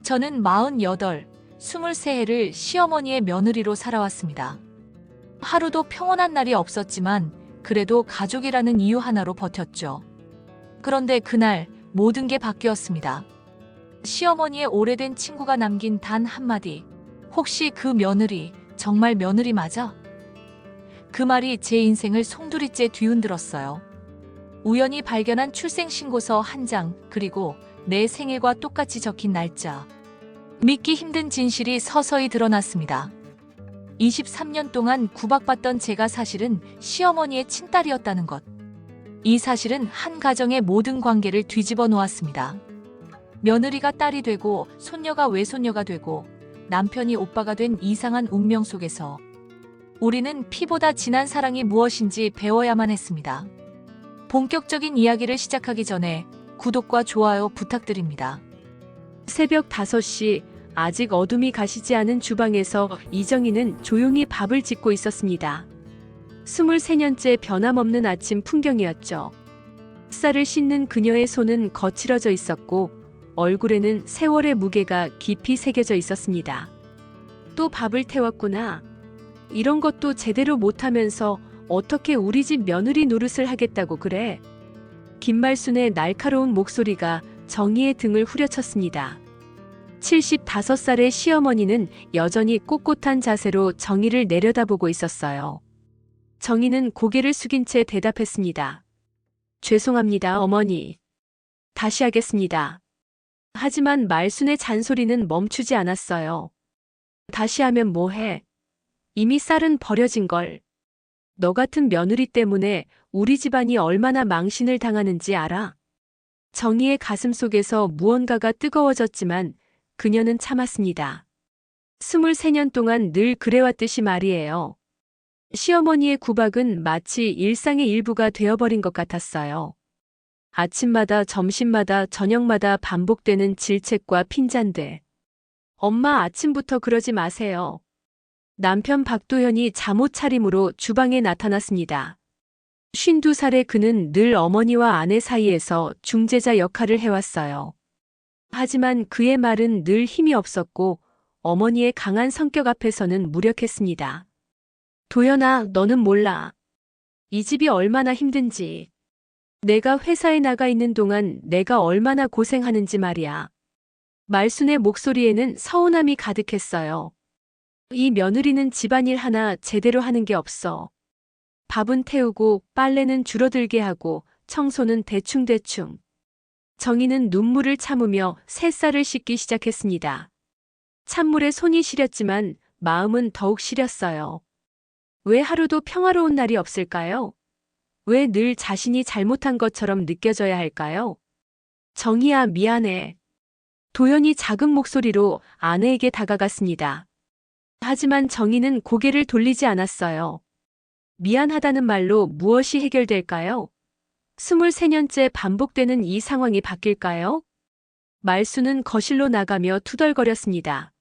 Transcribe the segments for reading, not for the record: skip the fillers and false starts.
저는 48, 23해를 시어머니의 며느리로 살아왔습니다. 하루도 평온한 날이 없었지만 그래도 가족이라는 이유 하나로 버텼죠. 그런데 그날 모든 게 바뀌었습니다. 시어머니의 오래된 친구가 남긴 단 한마디. 혹시 그 며느리 정말 며느리 맞아? 그 말이 제 인생을 송두리째 뒤흔들었어요. 우연히 발견한 출생신고서 한 장, 그리고 내 생일과 똑같이 적힌 날짜. 믿기 힘든 진실이 서서히 드러났습니다. 23년 동안 구박받던 제가 사실은 시어머니의 친딸이었다는 것. 이 사실은 한 가정의 모든 관계를 뒤집어 놓았습니다. 며느리가 딸이 되고 손녀가 외손녀가 되고 남편이 오빠가 된 이상한 운명 속에서 우리는 피보다 진한 사랑이 무엇인지 배워야만 했습니다. 본격적인 이야기를 시작하기 전에 구독과 좋아요 부탁드립니다. 새벽 5시, 아직 어둠이 가시지 않은 주방에서 이정희는 조용히 밥을 짓고 있었습니다. 23년째 변함없는 아침 풍경이었죠. 쌀을 씻는 그녀의 손은 거칠어져 있었고 얼굴에는 세월의 무게가 깊이 새겨져 있었습니다. 또 밥을 태웠구나. 이런 것도 제대로 못하면서 어떻게 우리 집 며느리 노릇을 하겠다고 그래? 김말순의 날카로운 목소리가 정희의 등을 후려쳤습니다. 75살의 시어머니는 여전히 꼿꼿한 자세로 정희를 내려다보고 있었어요. 정희는 고개를 숙인 채 대답했습니다. 죄송합니다, 어머니. 다시 하겠습니다. 하지만 말순의 잔소리는 멈추지 않았어요. 다시 하면 뭐해? 이미 쌀은 버려진 걸. 너 같은 며느리 때문에 우리 집안이 얼마나 망신을 당하는지 알아? 정희의 가슴 속에서 무언가가 뜨거워졌지만 그녀는 참았습니다. 23년 동안 늘 그래왔듯이 말이에요. 시어머니의 구박은 마치 일상의 일부가 되어버린 것 같았어요. 아침마다 점심마다 저녁마다 반복되는 질책과 핀잔들. 엄마 아침부터 그러지 마세요. 남편 박도현이 잠옷 차림으로 주방에 나타났습니다. 52살의 그는 늘 어머니와 아내 사이에서 중재자 역할을 해왔어요. 하지만 그의 말은 늘 힘이 없었고 어머니의 강한 성격 앞에서는 무력했습니다. 도연아, 너는 몰라. 이 집이 얼마나 힘든지. 내가 회사에 나가 있는 동안 내가 얼마나 고생하는지 말이야. 말순의 목소리에는 서운함이 가득했어요. 이 며느리는 집안일 하나 제대로 하는 게 없어. 밥은 태우고 빨래는 줄어들게 하고 청소는 대충대충. 정희는 눈물을 참으며 새쌀을 씻기 시작했습니다. 찬물에 손이 시렸지만 마음은 더욱 시렸어요. 왜 하루도 평화로운 날이 없을까요? 왜 늘 자신이 잘못한 것처럼 느껴져야 할까요? 정희야, 미안해. 도연이 작은 목소리로 아내에게 다가갔습니다. 하지만 정희는 고개를 돌리지 않았어요. 미안하다는 말로 무엇이 해결될까요? 23년째 반복되는 이 상황이 바뀔까요? 말수는 거실로 나가며 투덜거렸습니다.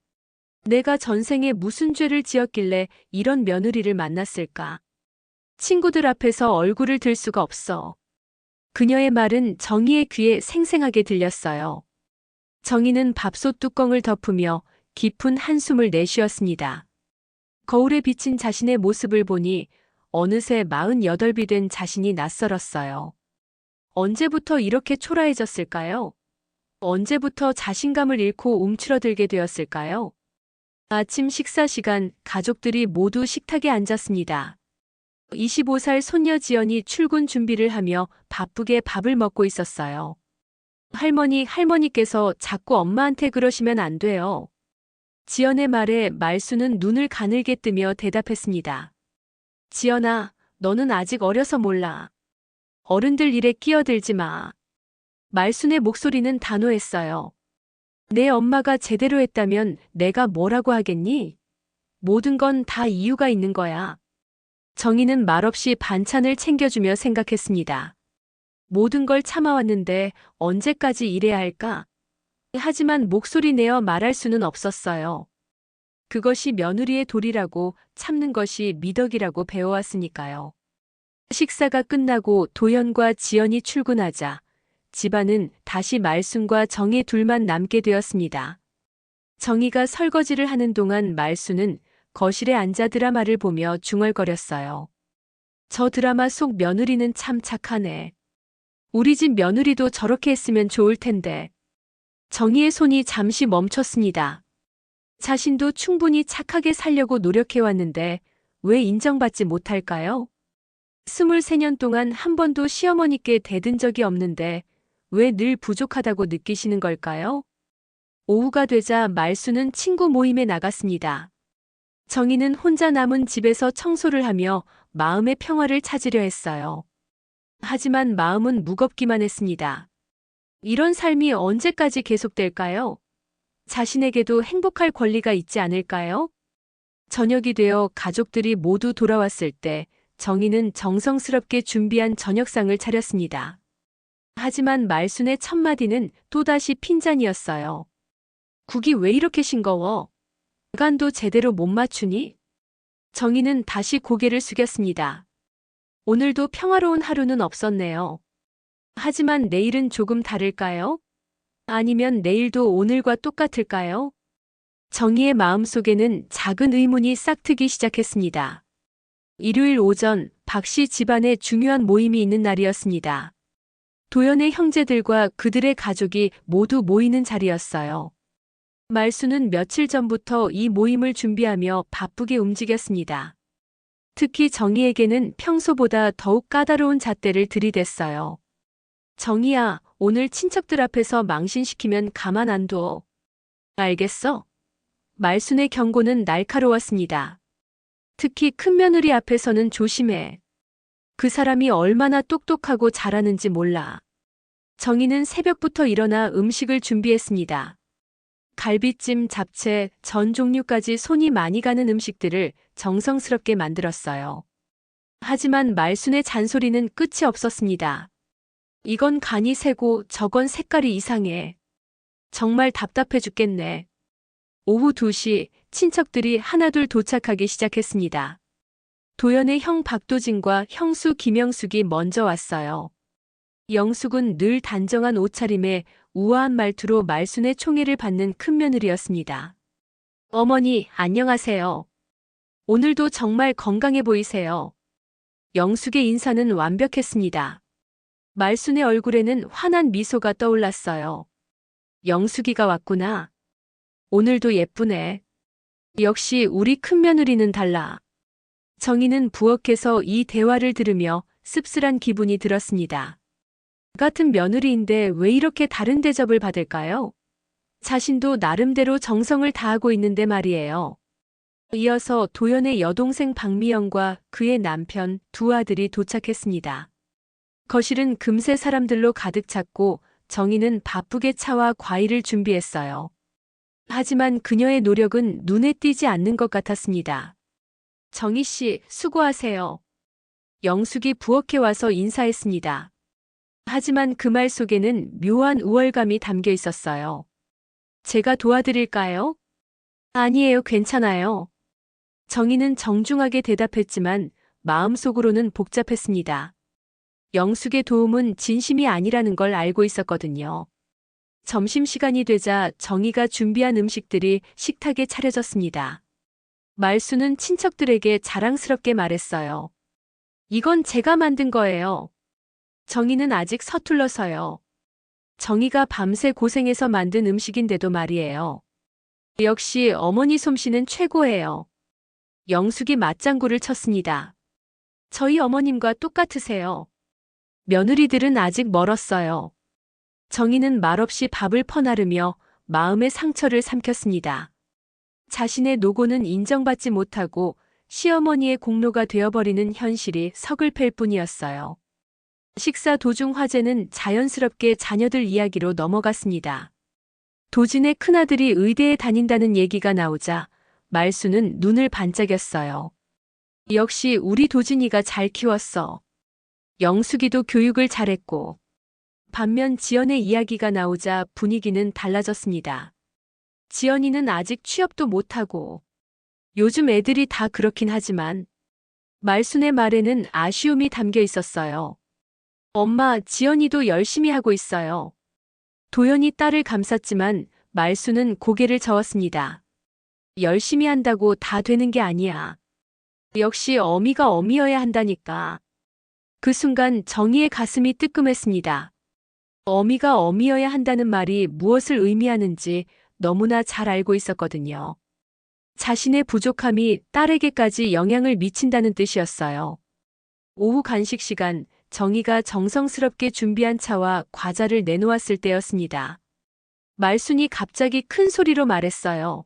내가 전생에 무슨 죄를 지었길래 이런 며느리를 만났을까? 친구들 앞에서 얼굴을 들 수가 없어. 그녀의 말은 정희의 귀에 생생하게 들렸어요. 정희는 밥솥 뚜껑을 덮으며 깊은 한숨을 내쉬었습니다. 거울에 비친 자신의 모습을 보니 어느새 48이 된 자신이 낯설었어요. 언제부터 이렇게 초라해졌을까요? 언제부터 자신감을 잃고 움츠러들게 되었을까요? 아침 식사 시간, 가족들이 모두 식탁에 앉았습니다. 25살 손녀 지연이 출근 준비를 하며 바쁘게 밥을 먹고 있었어요. 할머니께서 자꾸 엄마한테 그러시면 안 돼요. 지연의 말에 말수는 눈을 가늘게 뜨며 대답했습니다. 지연아, 너는 아직 어려서 몰라. 어른들 일에 끼어들지 마. 말순의 목소리는 단호했어요. 내 엄마가 제대로 했다면 내가 뭐라고 하겠니? 모든 건 다 이유가 있는 거야. 정희는 말없이 반찬을 챙겨주며 생각했습니다. 모든 걸 참아왔는데 언제까지 이래야 할까? 하지만 목소리 내어 말할 수는 없었어요. 그것이 며느리의 도리라고, 참는 것이 미덕이라고 배워왔으니까요. 식사가 끝나고 도연과 지연이 출근하자 집안은 다시 말순과 정의 둘만 남게 되었습니다. 정희가 설거지를 하는 동안 말수는 거실에 앉아 드라마를 보며 중얼거렸어요. 저 드라마 속 며느리는 참 착하네. 우리 집 며느리도 저렇게 했으면 좋을 텐데. 정희의 손이 잠시 멈췄습니다. 자신도 충분히 착하게 살려고 노력해왔는데 왜 인정받지 못할까요? 23년 동안 한 번도 시어머니께 대든 적이 없는데 왜 늘 부족하다고 느끼시는 걸까요? 오후가 되자 말수는 친구 모임에 나갔습니다. 정희는 혼자 남은 집에서 청소를 하며 마음의 평화를 찾으려 했어요. 하지만 마음은 무겁기만 했습니다. 이런 삶이 언제까지 계속될까요? 자신에게도 행복할 권리가 있지 않을까요? 저녁이 되어 가족들이 모두 돌아왔을 때 정희는 정성스럽게 준비한 저녁상을 차렸습니다. 하지만 말순의 첫마디는 또다시 핀잔이었어요. 국이 왜 이렇게 싱거워? 간도 제대로 못 맞추니? 정희는 다시 고개를 숙였습니다. 오늘도 평화로운 하루는 없었네요. 하지만 내일은 조금 다를까요? 아니면 내일도 오늘과 똑같을까요? 정희의 마음속에는 작은 의문이 싹트기 시작했습니다. 일요일 오전 박 씨 집안에 중요한 모임이 있는 날이었습니다. 도연의 형제들과 그들의 가족이 모두 모이는 자리였어요. 말수는 며칠 전부터 이 모임을 준비하며 바쁘게 움직였습니다. 특히 정희에게는 평소보다 더욱 까다로운 잣대를 들이댔어요. 정희야, 오늘 친척들 앞에서 망신시키면 가만 안 둬. 알겠어? 말순의 경고는 날카로웠습니다. 특히 큰며느리 앞에서는 조심해. 그 사람이 얼마나 똑똑하고 잘하는지 몰라. 정희는 새벽부터 일어나 음식을 준비했습니다. 갈비찜, 잡채, 전 종류까지 손이 많이 가는 음식들을 정성스럽게 만들었어요. 하지만 말순의 잔소리는 끝이 없었습니다. 이건 간이 세고 저건 색깔이 이상해. 정말 답답해 죽겠네. 오후 2시 친척들이 하나둘 도착하기 시작했습니다. 도연의 형 박도진과 형수 김영숙이 먼저 왔어요. 영숙은 늘 단정한 옷차림에 우아한 말투로 말순의 총애를 받는 큰며느리였습니다. 어머니, 안녕하세요. 오늘도 정말 건강해 보이세요. 영숙의 인사는 완벽했습니다. 말순의 얼굴에는 환한 미소가 떠올랐어요. 영숙이가 왔구나. 오늘도 예쁘네. 역시 우리 큰며느리는 달라. 정희는 부엌에서 이 대화를 들으며 씁쓸한 기분이 들었습니다. 같은 며느리인데 왜 이렇게 다른 대접을 받을까요? 자신도 나름대로 정성을 다하고 있는데 말이에요. 이어서 도연의 여동생 박미영과 그의 남편 두 아들이 도착했습니다. 거실은 금세 사람들로 가득 찼고 정희는 바쁘게 차와 과일을 준비했어요. 하지만 그녀의 노력은 눈에 띄지 않는 것 같았습니다. 정희 씨, 수고하세요. 영숙이 부엌에 와서 인사했습니다. 하지만 그 말 속에는 묘한 우월감이 담겨 있었어요. 제가 도와드릴까요? 아니에요, 괜찮아요. 정희는 정중하게 대답했지만 마음속으로는 복잡했습니다. 영숙의 도움은 진심이 아니라는 걸 알고 있었거든요. 점심시간이 되자 정희가 준비한 음식들이 식탁에 차려졌습니다. 말수는 친척들에게 자랑스럽게 말했어요. 이건 제가 만든 거예요. 정희는 아직 서툴러서요. 정희가 밤새 고생해서 만든 음식인데도 말이에요. 역시 어머니 솜씨는 최고예요. 영숙이 맞장구를 쳤습니다. 저희 어머님과 똑같으세요. 며느리들은 아직 멀었어요. 정희는 말없이 밥을 퍼나르며 마음의 상처를 삼켰습니다. 자신의 노고는 인정받지 못하고 시어머니의 공로가 되어버리는 현실이 서글플 뿐이었어요. 식사 도중 화제는 자연스럽게 자녀들 이야기로 넘어갔습니다. 도진의 큰아들이 의대에 다닌다는 얘기가 나오자 말수는 눈을 반짝였어요. 역시 우리 도진이가 잘 키웠어. 영숙이도 교육을 잘했고. 반면 지연의 이야기가 나오자 분위기는 달라졌습니다. 지연이는 아직 취업도 못하고. 요즘 애들이 다 그렇긴 하지만 말순의 말에는 아쉬움이 담겨 있었어요. 엄마, 지연이도 열심히 하고 있어요. 도연이 딸을 감쌌지만 말수는 고개를 저었습니다. 열심히 한다고 다 되는 게 아니야. 역시 어미가 어미여야 한다니까. 그 순간 정희의 가슴이 뜨끔했습니다. 어미가 어미여야 한다는 말이 무엇을 의미하는지 너무나 잘 알고 있었거든요. 자신의 부족함이 딸에게까지 영향을 미친다는 뜻이었어요. 오후 간식 시간, 정희가 정성스럽게 준비한 차와 과자를 내놓았을 때였습니다. 말순이 갑자기 큰 소리로 말했어요.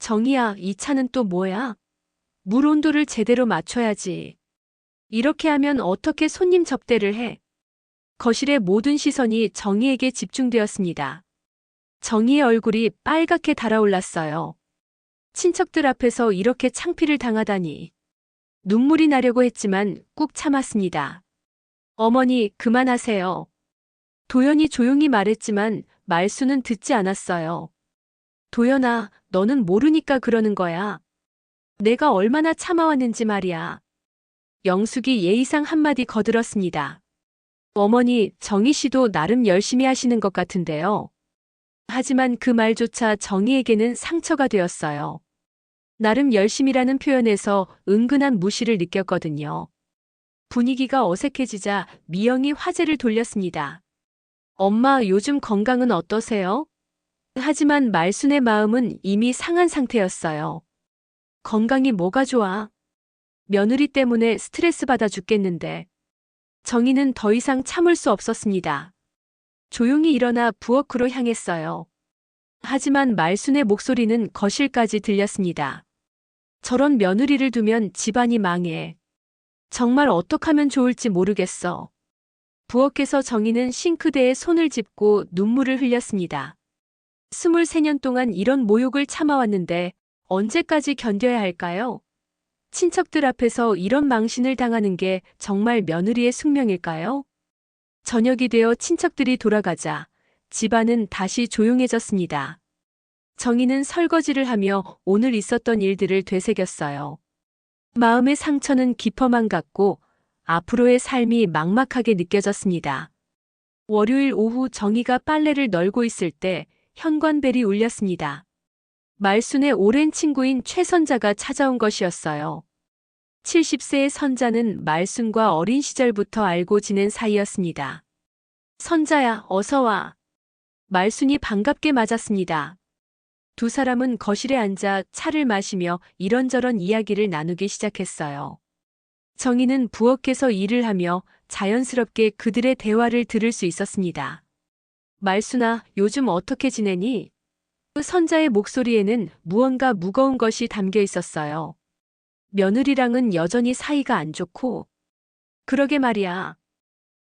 정희야, 이 차는 또 뭐야? 물 온도를 제대로 맞춰야지. 이렇게 하면 어떻게 손님 접대를 해? 거실의 모든 시선이 정희에게 집중되었습니다. 정희의 얼굴이 빨갛게 달아올랐어요. 친척들 앞에서 이렇게 창피를 당하다니. 눈물이 나려고 했지만 꾹 참았습니다. 어머니, 그만하세요. 도연이 조용히 말했지만 말수는 듣지 않았어요. 도연아, 너는 모르니까 그러는 거야. 내가 얼마나 참아왔는지 말이야. 영숙이 예의상 한마디 거들었습니다. 어머니, 정희 씨도 나름 열심히 하시는 것 같은데요. 하지만 그 말조차 정희에게는 상처가 되었어요. 나름 열심이라는 표현에서 은근한 무시를 느꼈거든요. 분위기가 어색해지자 미영이 화제를 돌렸습니다. 엄마, 요즘 건강은 어떠세요? 하지만 말순의 마음은 이미 상한 상태였어요. 건강이 뭐가 좋아? 며느리 때문에 스트레스 받아 죽겠는데. 정희는 더 이상 참을 수 없었습니다. 조용히 일어나 부엌으로 향했어요. 하지만 말순의 목소리는 거실까지 들렸습니다. 저런 며느리를 두면 집안이 망해. 정말 어떡하면 좋을지 모르겠어. 부엌에서 정희는 싱크대에 손을 짚고 눈물을 흘렸습니다. 23년 동안 이런 모욕을 참아왔는데 언제까지 견뎌야 할까요? 친척들 앞에서 이런 망신을 당하는 게 정말 며느리의 숙명일까요? 저녁이 되어 친척들이 돌아가자 집안은 다시 조용해졌습니다. 정희는 설거지를 하며 오늘 있었던 일들을 되새겼어요. 마음의 상처는 깊어만 갔고 앞으로의 삶이 막막하게 느껴졌습니다. 월요일 오후 정희가 빨래를 널고 있을 때 현관벨이 울렸습니다. 말순의 오랜 친구인 최선자가 찾아온 것이었어요. 70세의 선자는 말순과 어린 시절부터 알고 지낸 사이였습니다. 선자야, 어서 와. 말순이 반갑게 맞았습니다. 두 사람은 거실에 앉아 차를 마시며 이런저런 이야기를 나누기 시작했어요. 정희는 부엌에서 일을 하며 자연스럽게 그들의 대화를 들을 수 있었습니다. 말순아, 요즘 어떻게 지내니? 그 선자의 목소리에는 무언가 무거운 것이 담겨 있었어요. 며느리랑은 여전히 사이가 안 좋고. 그러게 말이야.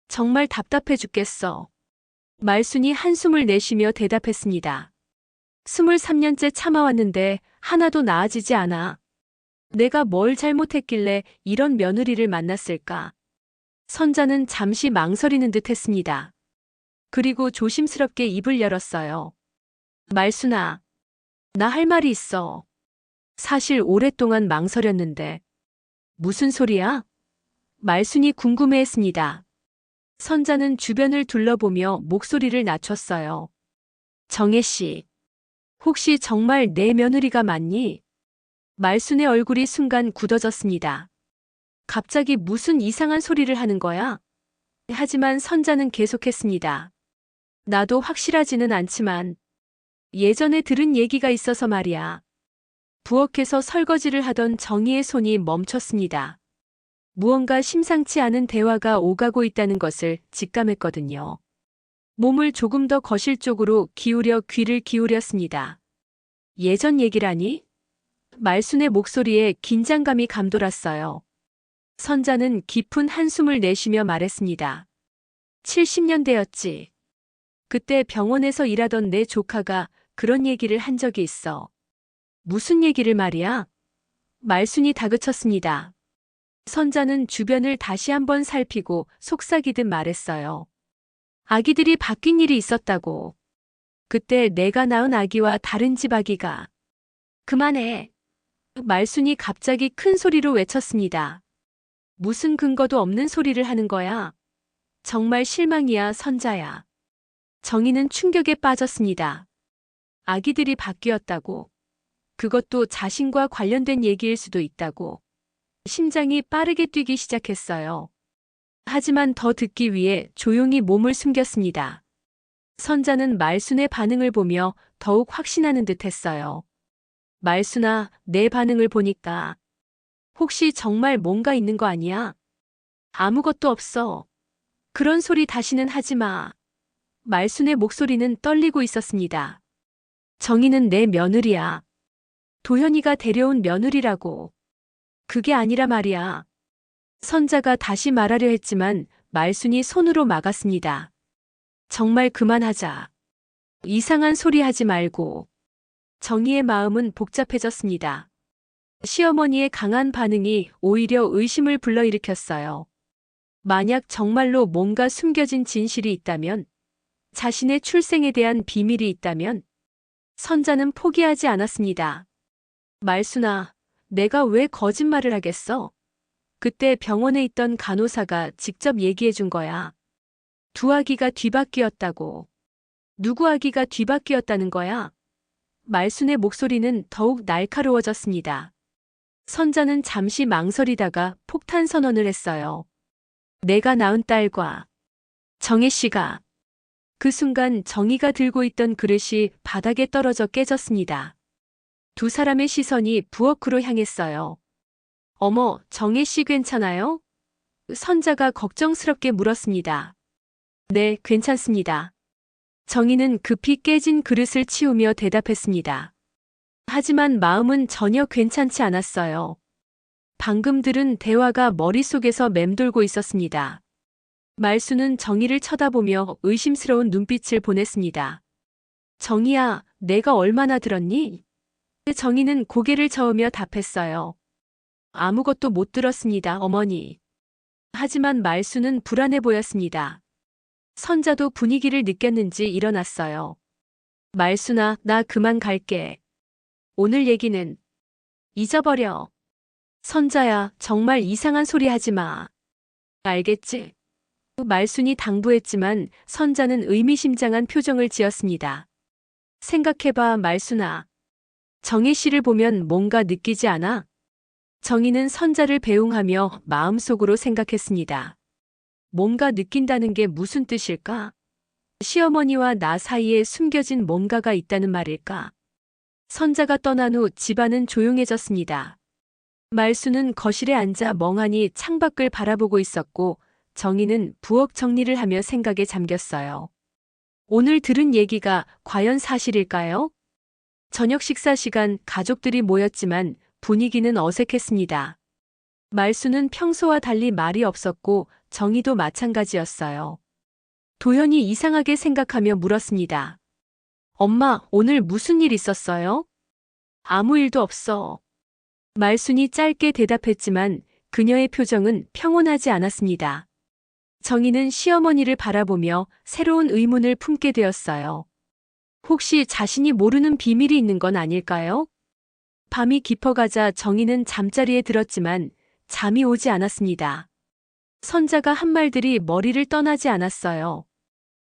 정말 답답해 죽겠어. 말순이 한숨을 내쉬며 대답했습니다. 23년째 참아왔는데 하나도 나아지지 않아. 내가 뭘 잘못했길래 이런 며느리를 만났을까? 선자는 잠시 망설이는 듯 했습니다. 그리고 조심스럽게 입을 열었어요. 말순아, 나 할 말이 있어. 사실 오랫동안 망설였는데. 무슨 소리야? 말순이 궁금해했습니다. 선자는 주변을 둘러보며 목소리를 낮췄어요. 정혜 씨, 혹시 정말 내 며느리가 맞니? 말순의 얼굴이 순간 굳어졌습니다. 갑자기 무슨 이상한 소리를 하는 거야? 하지만 선자는 계속했습니다. 나도 확실하지는 않지만 예전에 들은 얘기가 있어서 말이야. 부엌에서 설거지를 하던 정희의 손이 멈췄습니다. 무언가 심상치 않은 대화가 오가고 있다는 것을 직감했거든요. 몸을 조금 더 거실 쪽으로 기울여 귀를 기울였습니다. 예전 얘기라니? 말순의 목소리에 긴장감이 감돌았어요. 선자는 깊은 한숨을 내쉬며 말했습니다. 70년대였지. 그때 병원에서 일하던 내 조카가 그런 얘기를 한 적이 있어. 무슨 얘기를 말이야? 말순이 다그쳤습니다. 선자는 주변을 다시 한번 살피고 속삭이듯 말했어요. 아기들이 바뀐 일이 있었다고. 그때 내가 낳은 아기와 다른 집 아기가. 그만해. 말순이 갑자기 큰 소리로 외쳤습니다. 무슨 근거도 없는 소리를 하는 거야. 정말 실망이야, 선자야. 정희는 충격에 빠졌습니다. 아기들이 바뀌었다고. 그것도 자신과 관련된 얘기일 수도 있다고. 심장이 빠르게 뛰기 시작했어요. 하지만 더 듣기 위해 조용히 몸을 숨겼습니다. 선자는 말순의 반응을 보며 더욱 확신하는 듯 했어요. 말순아, 내 반응을 보니까 혹시 정말 뭔가 있는 거 아니야? 아무것도 없어. 그런 소리 다시는 하지 마. 말순의 목소리는 떨리고 있었습니다. 정희는 내 며느리야. 도현이가 데려온 며느리라고. 그게 아니라 말이야. 선자가 다시 말하려 했지만 말순이 손으로 막았습니다. 정말 그만하자. 이상한 소리 하지 말고. 정희의 마음은 복잡해졌습니다. 시어머니의 강한 반응이 오히려 의심을 불러일으켰어요. 만약 정말로 뭔가 숨겨진 진실이 있다면, 자신의 출생에 대한 비밀이 있다면, 선자는 포기하지 않았습니다. 말순아, 내가 왜 거짓말을 하겠어? 그때 병원에 있던 간호사가 직접 얘기해 준 거야. 두 아기가 뒤바뀌었다고. 누구 아기가 뒤바뀌었다는 거야? 말순의 목소리는 더욱 날카로워졌습니다. 선자는 잠시 망설이다가 폭탄 선언을 했어요. 내가 낳은 딸과 정혜 씨가. 그 순간 정희가 들고 있던 그릇이 바닥에 떨어져 깨졌습니다. 두 사람의 시선이 부엌으로 향했어요. 어머, 정혜 씨 괜찮아요? 선자가 걱정스럽게 물었습니다. 네, 괜찮습니다. 정희는 급히 깨진 그릇을 치우며 대답했습니다. 하지만 마음은 전혀 괜찮지 않았어요. 방금 들은 대화가 머릿속에서 맴돌고 있었습니다. 말순은 정희를 쳐다보며 의심스러운 눈빛을 보냈습니다. 정희야, 내가 얼마나 들었니? 정희는 고개를 저으며 답했어요. 아무것도 못 들었습니다, 어머니. 하지만 말순은 불안해 보였습니다. 선자도 분위기를 느꼈는지 일어났어요. 말순아, 나 그만 갈게. 오늘 얘기는 잊어버려. 선자야, 정말 이상한 소리 하지 마. 알겠지? 말순이 당부했지만 선자는 의미심장한 표정을 지었습니다. 생각해봐, 말순아. 정희 씨를 보면 뭔가 느끼지 않아? 정희는 선자를 배웅하며 마음속으로 생각했습니다. 뭔가 느낀다는 게 무슨 뜻일까? 시어머니와 나 사이에 숨겨진 뭔가가 있다는 말일까? 선자가 떠난 후 집안은 조용해졌습니다. 말순은 거실에 앉아 멍하니 창밖을 바라보고 있었고 정희는 부엌 정리를 하며 생각에 잠겼어요. 오늘 들은 얘기가 과연 사실일까요? 저녁 식사 시간 가족들이 모였지만 분위기는 어색했습니다. 말순은 평소와 달리 말이 없었고 정희도 마찬가지였어요. 도현이 이상하게 생각하며 물었습니다. 엄마, 오늘 무슨 일 있었어요? 아무 일도 없어. 말순이 짧게 대답했지만 그녀의 표정은 평온하지 않았습니다. 정희는 시어머니를 바라보며 새로운 의문을 품게 되었어요. 혹시 자신이 모르는 비밀이 있는 건 아닐까요? 밤이 깊어가자 정희는 잠자리에 들었지만 잠이 오지 않았습니다. 선자가 한 말들이 머리를 떠나지 않았어요.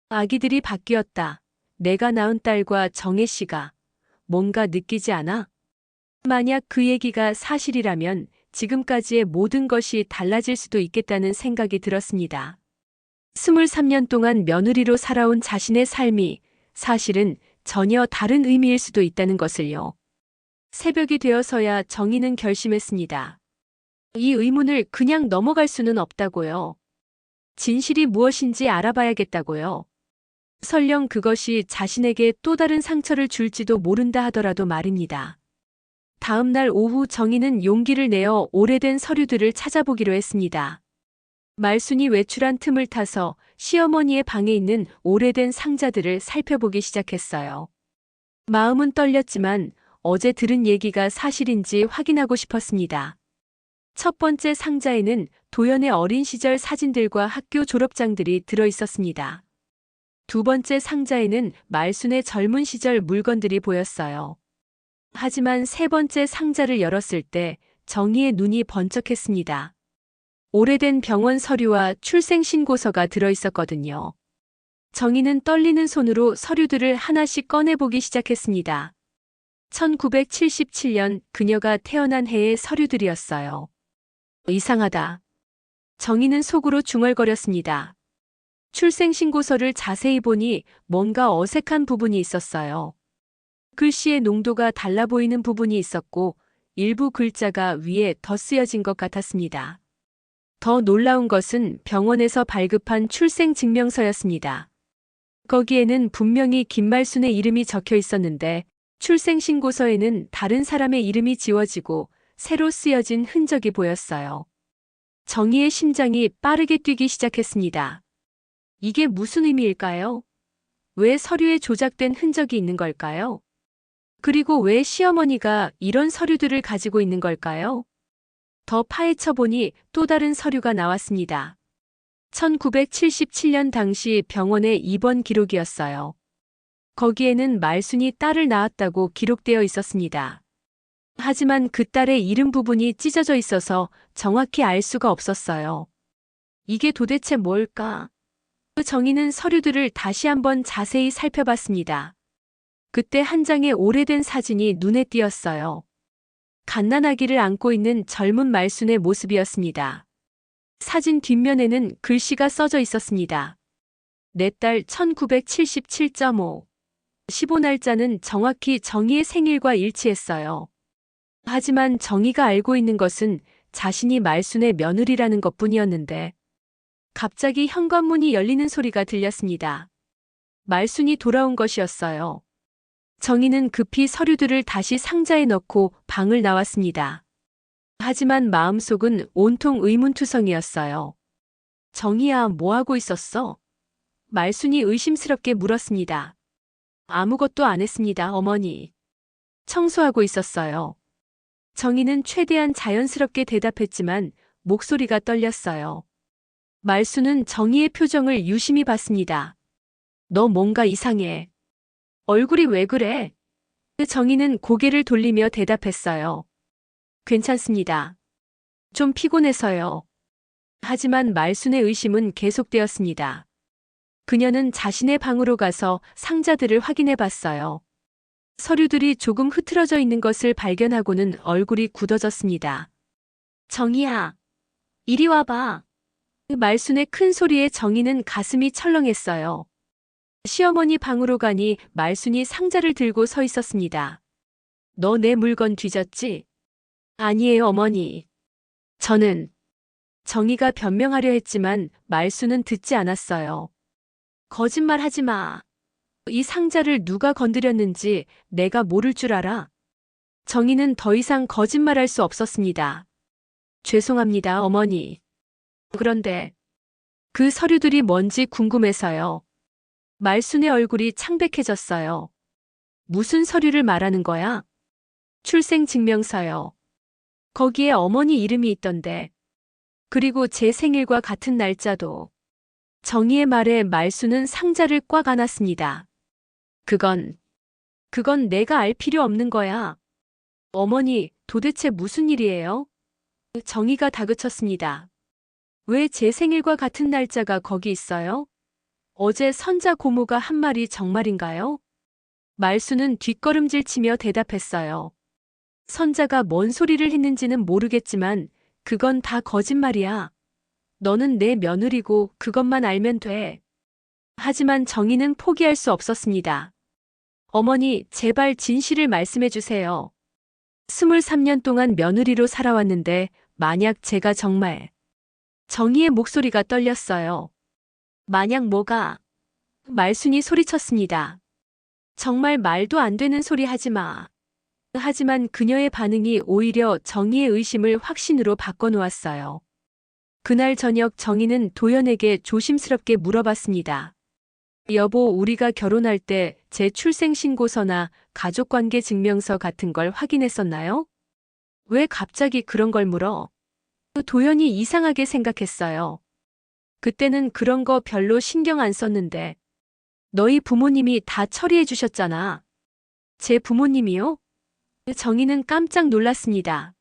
아기들이 바뀌었다. 내가 낳은 딸과 정혜 씨가 뭔가 느끼지 않아? 만약 그 얘기가 사실이라면 지금까지의 모든 것이 달라질 수도 있겠다는 생각이 들었습니다. 23년 동안 며느리로 살아온 자신의 삶이 사실은 전혀 다른 의미일 수도 있다는 것을요. 새벽이 되어서야 정희는 결심했습니다. 이 의문을 그냥 넘어갈 수는 없다고요. 진실이 무엇인지 알아봐야겠다고요. 설령 그것이 자신에게 또 다른 상처를 줄지도 모른다 하더라도 말입니다. 다음 날 오후 정희는 용기를 내어 오래된 서류들을 찾아보기로 했습니다. 말순이 외출한 틈을 타서 시어머니의 방에 있는 오래된 상자들을 살펴보기 시작했어요. 마음은 떨렸지만 어제 들은 얘기가 사실인지 확인하고 싶었습니다. 첫 번째 상자에는 도연의 어린 시절 사진들과 학교 졸업장들이 들어 있었습니다. 두 번째 상자에는 말순의 젊은 시절 물건들이 보였어요. 하지만 세 번째 상자를 열었을 때 정희의 눈이 번쩍했습니다. 오래된 병원 서류와 출생신고서가 들어 있었거든요. 정희는 떨리는 손으로 서류들을 하나씩 꺼내보기 시작했습니다. 1977년 그녀가 태어난 해의 서류들이었어요. 이상하다. 정희는 속으로 중얼거렸습니다. 출생신고서를 자세히 보니 뭔가 어색한 부분이 있었어요. 글씨의 농도가 달라 보이는 부분이 있었고 일부 글자가 위에 더 쓰여진 것 같았습니다. 더 놀라운 것은 병원에서 발급한 출생증명서였습니다. 거기에는 분명히 김말순의 이름이 적혀 있었는데 출생신고서에는 다른 사람의 이름이 지워지고 새로 쓰여진 흔적이 보였어요. 정희의 심장이 빠르게 뛰기 시작했습니다. 이게 무슨 의미일까요? 왜 서류에 조작된 흔적이 있는 걸까요? 그리고 왜 시어머니가 이런 서류들을 가지고 있는 걸까요? 더 파헤쳐 보니 또 다른 서류가 나왔습니다. 1977년 당시 병원의 입원 기록이었어요. 거기에는 말순이 딸을 낳았다고 기록되어 있었습니다. 하지만 그 딸의 이름 부분이 찢어져 있어서 정확히 알 수가 없었어요. 이게 도대체 뭘까? 정희는 서류들을 다시 한번 자세히 살펴봤습니다. 그때 한 장의 오래된 사진이 눈에 띄었어요. 갓난아기를 안고 있는 젊은 말순의 모습이었습니다. 사진 뒷면에는 글씨가 써져 있었습니다. 내 딸 1977.5. 15날짜는 정확히 정희의 생일과 일치했어요. 하지만 정희가 알고 있는 것은 자신이 말순의 며느리라는 것뿐이었는데 갑자기 현관문이 열리는 소리가 들렸습니다. 말순이 돌아온 것이었어요. 정희는 급히 서류들을 다시 상자에 넣고 방을 나왔습니다. 하지만 마음속은 온통 의문투성이었어요. 정희야, 뭐하고 있었어? 말순이 의심스럽게 물었습니다. 아무것도 안 했습니다, 어머니. 청소하고 있었어요. 정희는 최대한 자연스럽게 대답했지만 목소리가 떨렸어요. 말순은 정희의 표정을 유심히 봤습니다. 너 뭔가 이상해. 얼굴이 왜 그래? 정희는 고개를 돌리며 대답했어요. 괜찮습니다. 좀 피곤해서요. 하지만 말순의 의심은 계속되었습니다. 그녀는 자신의 방으로 가서 상자들을 확인해 봤어요. 서류들이 조금 흐트러져 있는 것을 발견하고는 얼굴이 굳어졌습니다. 정희야, 이리 와봐. 말순의 큰 소리에 정희는 가슴이 철렁했어요. 시어머니 방으로 가니 말순이 상자를 들고 서 있었습니다. 너 내 물건 뒤졌지? 아니에요, 어머니. 저는 정희가 변명하려 했지만 말순은 듣지 않았어요. 거짓말하지 마. 이 상자를 누가 건드렸는지 내가 모를 줄 알아. 정희는 더 이상 거짓말할 수 없었습니다. 죄송합니다, 어머니. 그런데 그 서류들이 뭔지 궁금해서요. 말순의 얼굴이 창백해졌어요. 무슨 서류를 말하는 거야? 출생증명서요. 거기에 어머니 이름이 있던데. 그리고 제 생일과 같은 날짜도. 정희의 말에 말순은 상자를 꽉 안았습니다. 그건 내가 알 필요 없는 거야. 어머니, 도대체 무슨 일이에요? 정희가 다그쳤습니다. 왜 제 생일과 같은 날짜가 거기 있어요? 어제 선자 고모가 한 말이 정말인가요? 말순은 뒷걸음질 치며 대답했어요. 선자가 뭔 소리를 했는지는 모르겠지만 그건 다 거짓말이야. 너는 내 며느리고 그것만 알면 돼. 하지만 정희는 포기할 수 없었습니다. 어머니, 제발 진실을 말씀해 주세요. 23년 동안 며느리로 살아왔는데 만약 제가 정말... 정희의 목소리가 떨렸어요. 만약 뭐가? 말순이 소리쳤습니다. 정말 말도 안 되는 소리 하지 마. 하지만 그녀의 반응이 오히려 정희의 의심을 확신으로 바꿔놓았어요. 그날 저녁 정희는 도연에게 조심스럽게 물어봤습니다. 여보, 우리가 결혼할 때 제 출생신고서나 가족관계 증명서 같은 걸 확인했었나요? 왜 갑자기 그런 걸 물어? 도연이 이상하게 생각했어요. 그때는 그런 거 별로 신경 안 썼는데. 너희 부모님이 다 처리해 주셨잖아. 제 부모님이요? 정희는 깜짝 놀랐습니다.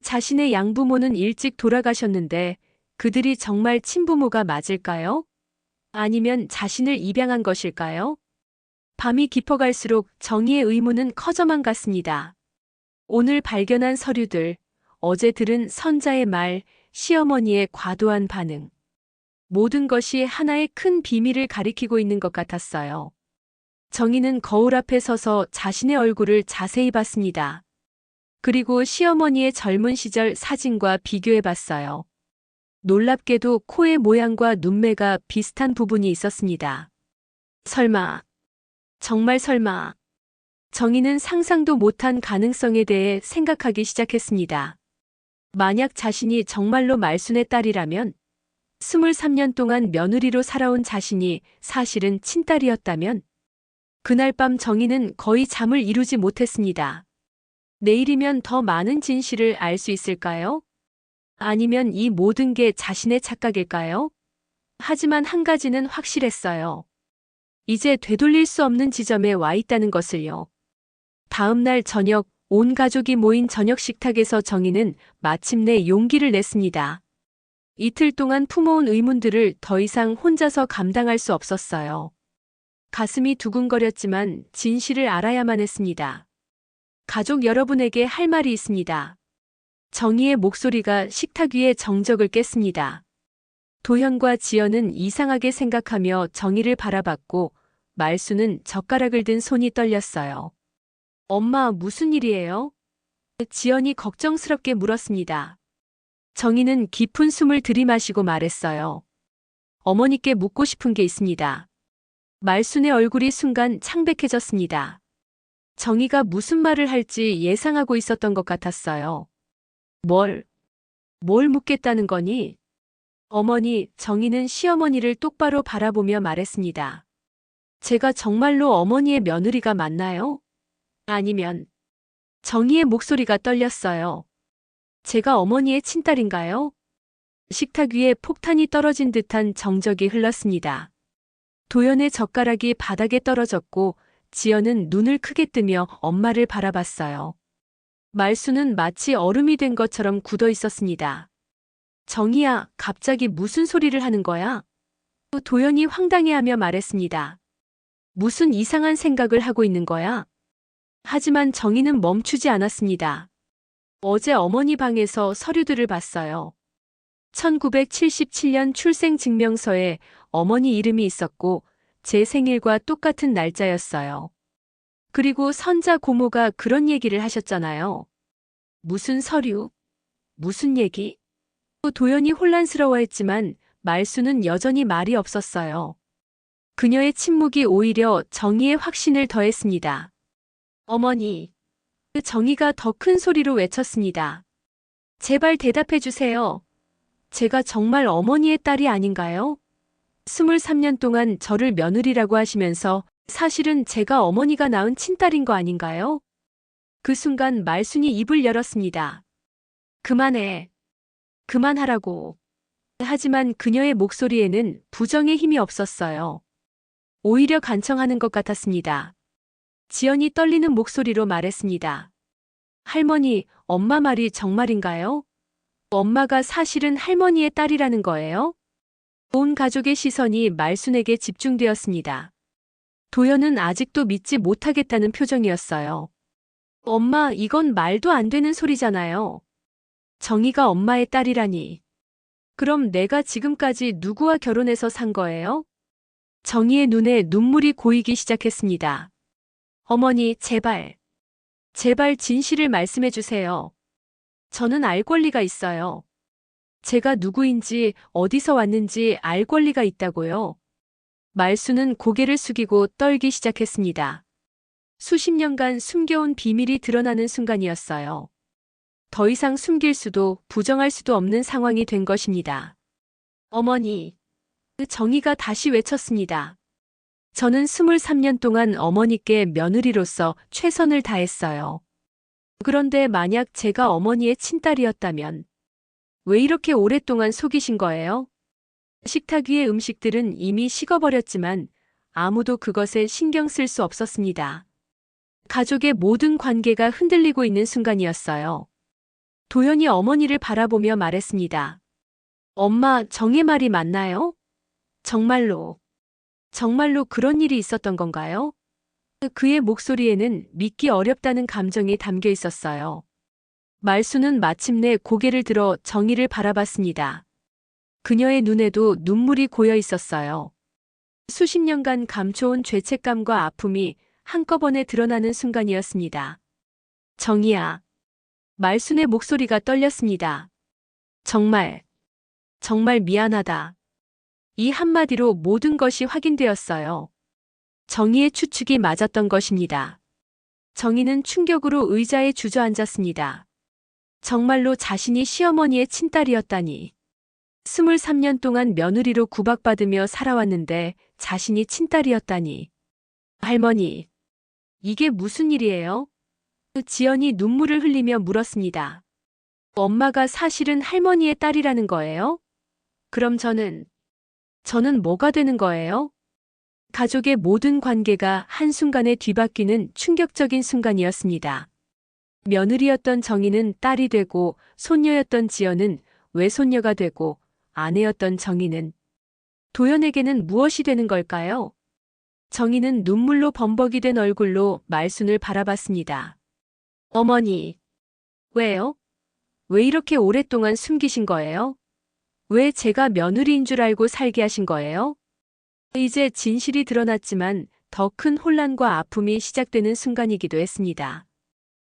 자신의 양부모는 일찍 돌아가셨는데 그들이 정말 친부모가 맞을까요? 아니면 자신을 입양한 것일까요? 밤이 깊어갈수록 정희의 의문은 커져만 갔습니다. 오늘 발견한 서류들, 어제 들은 선자의 말, 시어머니의 과도한 반응. 모든 것이 하나의 큰 비밀을 가리키고 있는 것 같았어요. 정희는 거울 앞에 서서 자신의 얼굴을 자세히 봤습니다. 그리고 시어머니의 젊은 시절 사진과 비교해 봤어요. 놀랍게도 코의 모양과 눈매가 비슷한 부분이 있었습니다. 설마, 정말 설마. 정희는 상상도 못한 가능성에 대해 생각하기 시작했습니다. 만약 자신이 정말로 말순의 딸이라면, 23년 동안 며느리로 살아온 자신이 사실은 친딸이었다면, 그날 밤 정희는 거의 잠을 이루지 못했습니다. 내일이면 더 많은 진실을 알 수 있을까요? 아니면 이 모든 게 자신의 착각일까요? 하지만 한 가지는 확실했어요. 이제 되돌릴 수 없는 지점에 와 있다는 것을요. 다음 날 저녁, 온 가족이 모인 저녁 식탁에서 정희는 마침내 용기를 냈습니다. 이틀 동안 품어온 의문들을 더 이상 혼자서 감당할 수 없었어요. 가슴이 두근거렸지만 진실을 알아야만 했습니다. 가족 여러분에게 할 말이 있습니다. 정희의 목소리가 식탁 위의 정적을 깼습니다. 도현과 지연은 이상하게 생각하며 정희를 바라봤고 말수는 젓가락을 든 손이 떨렸어요. 엄마, 무슨 일이에요? 지연이 걱정스럽게 물었습니다. 정희는 깊은 숨을 들이마시고 말했어요. 어머니께 묻고 싶은 게 있습니다. 말순의 얼굴이 순간 창백해졌습니다. 정희가 무슨 말을 할지 예상하고 있었던 것 같았어요. 뭘 묻겠다는 거니? 어머니, 정희는 시어머니를 똑바로 바라보며 말했습니다. 제가 정말로 어머니의 며느리가 맞나요? 아니면 정희의 목소리가 떨렸어요. 제가 어머니의 친딸인가요? 식탁 위에 폭탄이 떨어진 듯한 정적이 흘렀습니다. 도연의 젓가락이 바닥에 떨어졌고 지연은 눈을 크게 뜨며 엄마를 바라봤어요. 말수는 마치 얼음이 된 것처럼 굳어 있었습니다. 정희야, 갑자기 무슨 소리를 하는 거야? 도연이 황당해하며 말했습니다. 무슨 이상한 생각을 하고 있는 거야? 하지만 정희는 멈추지 않았습니다. 어제 어머니 방에서 서류들을 봤어요. 1977년 출생증명서에 어머니 이름이 있었고 제 생일과 똑같은 날짜였어요. 그리고 선자 고모가 그런 얘기를 하셨잖아요. 무슨 서류? 무슨 얘기? 도연이 혼란스러워했지만 말수는 여전히 말이 없었어요. 그녀의 침묵이 오히려 정희의 확신을 더했습니다. 어머니. 정희가 더 큰 소리로 외쳤습니다. 제발 대답해 주세요. 제가 정말 어머니의 딸이 아닌가요? 23년 동안 저를 며느리라고 하시면서 사실은 제가 어머니가 낳은 친딸인 거 아닌가요? 그 순간 말순이 입을 열었습니다. 그만해. 그만하라고. 하지만 그녀의 목소리에는 부정의 힘이 없었어요. 오히려 간청하는 것 같았습니다. 지연이 떨리는 목소리로 말했습니다. 할머니, 엄마 말이 정말인가요? 엄마가 사실은 할머니의 딸이라는 거예요? 온 가족의 시선이 말순에게 집중되었습니다. 도연은 아직도 믿지 못하겠다는 표정이었어요. 엄마, 이건 말도 안 되는 소리잖아요. 정희가 엄마의 딸이라니. 그럼 내가 지금까지 누구와 결혼해서 산 거예요? 정희의 눈에 눈물이 고이기 시작했습니다. 어머니, 제발. 제발 진실을 말씀해 주세요. 저는 알 권리가 있어요. 제가 누구인지 어디서 왔는지 알 권리가 있다고요. 말수는 고개를 숙이고 떨기 시작했습니다. 수십 년간 숨겨온 비밀이 드러나는 순간이었어요. 더 이상 숨길 수도 부정할 수도 없는 상황이 된 것입니다. 어머니. 정희가 다시 외쳤습니다. 저는 23년 동안 어머니께 며느리로서 최선을 다했어요. 그런데 만약 제가 어머니의 친딸이었다면 왜 이렇게 오랫동안 속이신 거예요? 식탁 위의 음식들은 이미 식어버렸지만 아무도 그것에 신경 쓸 수 없었습니다. 가족의 모든 관계가 흔들리고 있는 순간이었어요. 도연이 어머니를 바라보며 말했습니다. 엄마, 정의 말이 맞나요? 정말로. 정말로 그런 일이 있었던 건가요? 그의 목소리에는 믿기 어렵다는 감정이 담겨 있었어요. 말수는 마침내 고개를 들어 정희를 바라봤습니다. 그녀의 눈에도 눈물이 고여 있었어요. 수십 년간 감춰온 죄책감과 아픔이 한꺼번에 드러나는 순간이었습니다. 정희야. 말순의 목소리가 떨렸습니다. 정말 미안하다. 이 한마디로 모든 것이 확인되었어요. 정희의 추측이 맞았던 것입니다. 정희는 충격으로 의자에 주저앉았습니다. 정말로 자신이 시어머니의 친딸이었다니. 23년 동안 며느리로 구박받으며 살아왔는데 자신이 친딸이었다니. 할머니, 이게 무슨 일이에요? 지연이 눈물을 흘리며 물었습니다. 엄마가 사실은 할머니의 딸이라는 거예요? 그럼 저는 뭐가 되는 거예요? 가족의 모든 관계가 한순간에 뒤바뀌는 충격적인 순간이었습니다. 며느리였던 정희는 딸이 되고 손녀였던 지연은 외손녀가 되고 아내였던 정희는 도연에게는 무엇이 되는 걸까요? 정희는 눈물로 범벅이 된 얼굴로 말순을 바라봤습니다. 어머니, 왜요? 왜 이렇게 오랫동안 숨기신 거예요? 왜 제가 며느리인 줄 알고 살게 하신 거예요? 이제 진실이 드러났지만 더 큰 혼란과 아픔이 시작되는 순간이기도 했습니다.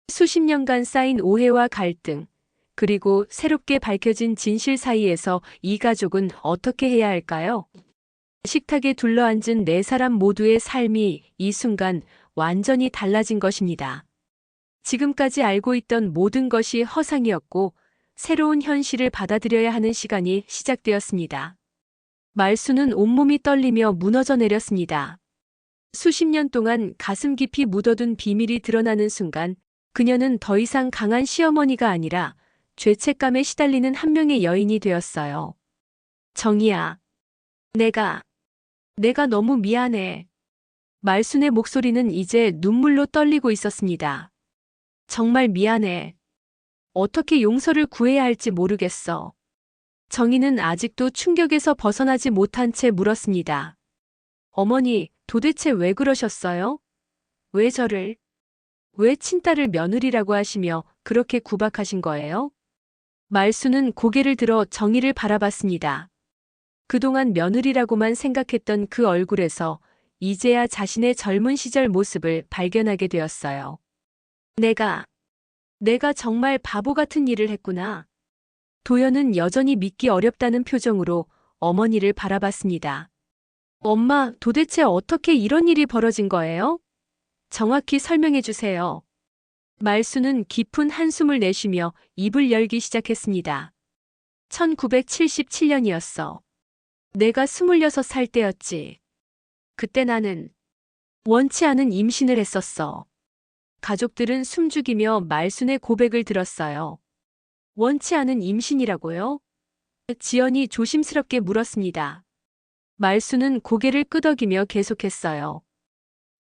수십 년간 쌓인 오해와 갈등, 그리고 새롭게 밝혀진 진실 사이에서 이 가족은 어떻게 해야 할까요? 식탁에 둘러앉은 네 사람 모두의 삶이 이 순간 완전히 달라진 것입니다. 지금까지 알고 있던 모든 것이 허상이었고 새로운 현실을 받아들여야 하는 시간이 시작되었습니다. 말수는 온몸이 떨리며 무너져 내렸습니다. 수십 년 동안 가슴 깊이 묻어둔 비밀이 드러나는 순간 그녀는 더 이상 강한 시어머니가 아니라 죄책감에 시달리는 한 명의 여인이 되었어요. 정희야, 내가 너무 미안해. 말순의 목소리는 이제 눈물로 떨리고 있었습니다. 정말 미안해. 어떻게 용서를 구해야 할지 모르겠어. 정희는 아직도 충격에서 벗어나지 못한 채 물었습니다. 어머니, 도대체 왜 그러셨어요? 왜 친딸을 며느리라고 하시며 그렇게 구박하신 거예요? 말수는 고개를 들어 정희를 바라봤습니다. 그동안 며느리라고만 생각했던 그 얼굴에서 이제야 자신의 젊은 시절 모습을 발견하게 되었어요. 내가 정말 바보 같은 일을 했구나. 도연은 여전히 믿기 어렵다는 표정으로 어머니를 바라봤습니다. 엄마, 도대체 어떻게 이런 일이 벌어진 거예요? 정확히 설명해 주세요. 말수는 깊은 한숨을 내쉬며 입을 열기 시작했습니다. 1977년이었어. 내가 26살 때였지. 그때 나는 원치 않은 임신을 했었어. 가족들은 숨죽이며 말순의 고백을 들었어요. 원치 않은 임신이라고요? 지연이 조심스럽게 물었습니다. 말순은 고개를 끄덕이며 계속했어요.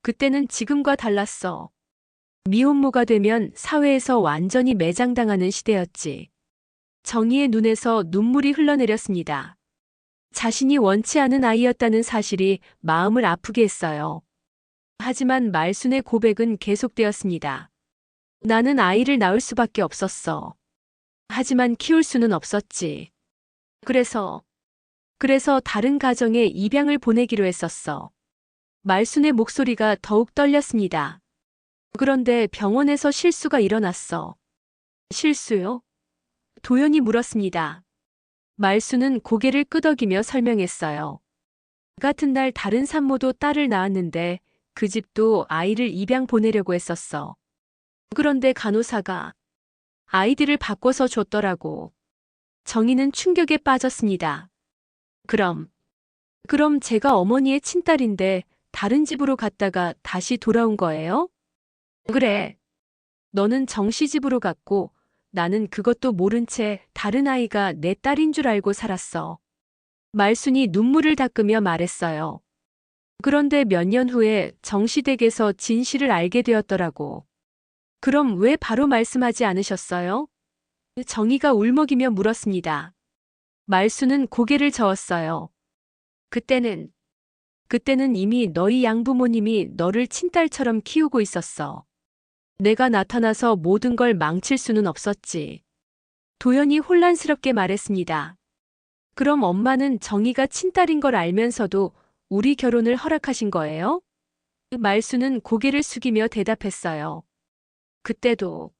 그때는 지금과 달랐어. 미혼모가 되면 사회에서 완전히 매장당하는 시대였지. 정희의 눈에서 눈물이 흘러내렸습니다. 자신이 원치 않은 아이였다는 사실이 마음을 아프게 했어요. 하지만 말순의 고백은 계속되었습니다. 나는 아이를 낳을 수밖에 없었어. 하지만 키울 수는 없었지. 그래서 다른 가정에 입양을 보내기로 했었어. 말순의 목소리가 더욱 떨렸습니다. 그런데 병원에서 실수가 일어났어. 실수요? 도연이 물었습니다. 말순은 고개를 끄덕이며 설명했어요. 같은 날 다른 산모도 딸을 낳았는데 그 집도 아이를 입양 보내려고 했었어. 그런데 간호사가 아이들을 바꿔서 줬더라고. 정희는 충격에 빠졌습니다. 그럼 제가 어머니의 친딸인데 다른 집으로 갔다가 다시 돌아온 거예요? 그래. 너는 정씨 집으로 갔고 나는 그것도 모른 채 다른 아이가 내 딸인 줄 알고 살았어. 말순이 눈물을 닦으며 말했어요. 그런데 몇 년 후에 정씨 댁에서 진실을 알게 되었더라고. 그럼 왜 바로 말씀하지 않으셨어요? 정희가 울먹이며 물었습니다. 말순은 고개를 저었어요. 그때는 그때는 이미 너희 양부모님이 너를 친딸처럼 키우고 있었어. 내가 나타나서 모든 걸 망칠 수는 없었지. 도연이 혼란스럽게 말했습니다. 그럼 엄마는 정희가 친딸인 걸 알면서도 우리 결혼을 허락하신 거예요? 말수는 고개를 숙이며 대답했어요. 그때도